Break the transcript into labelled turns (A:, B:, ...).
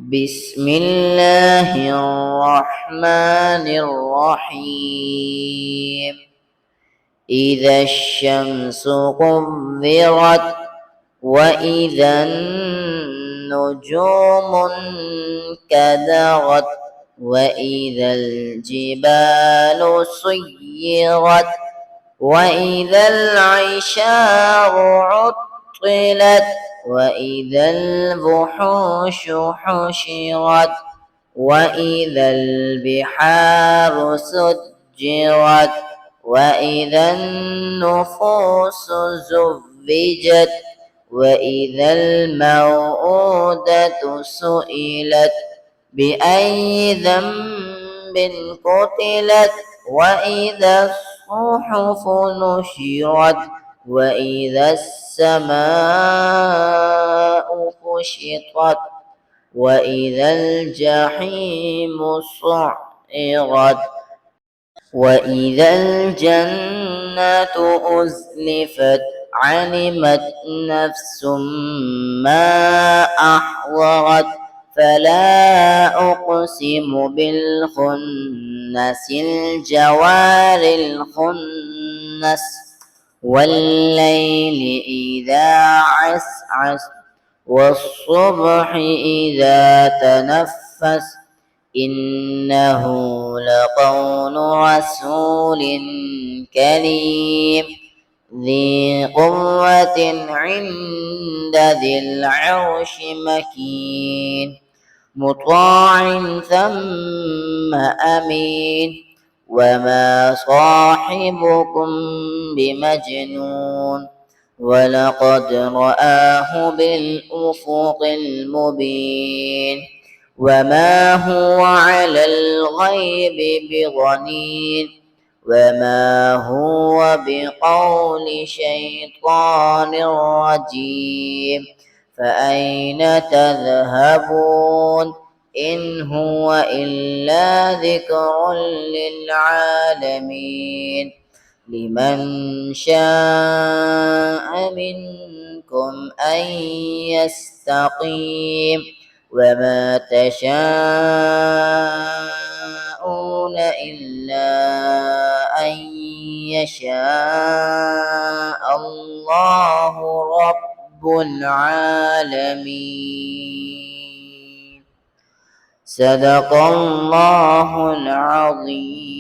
A: بسم الله الرحمن الرحيم. إذا الشمس كورت وإذا النجوم انكدرت وإذا الجبال سيرت وإذا العشار عطلت وإذا الوحوش حشرت وإذا البحار سجرت وإذا النفوس زوجت وإذا الموءودة سئلت بأي ذنب قتلت وإذا الصحف نشرت وإذا السماء كشطت وإذا الجحيم سعرت وإذا الجنة أزلفت علمت نفس ما أحضرت فلا أقسم بالخنس الجوار الخنس والليل إذا عسعس والصبح إذا تنفس إنه لقول رسول كريم ذي قوة عند ذي العرش مكين مطاع ثم أمين وما صاحبكم بمجنون ولقد رآه بالأفق المبين وما هو على الغيب بضنين وما هو بقول شيطان رجيم فأين تذهبون إن هو إلا ذكر للعالمين لمن شاء منكم أن يستقيم وما تشاءون إلا أن يشاء الله رب العالمين. صدق الله العظيم.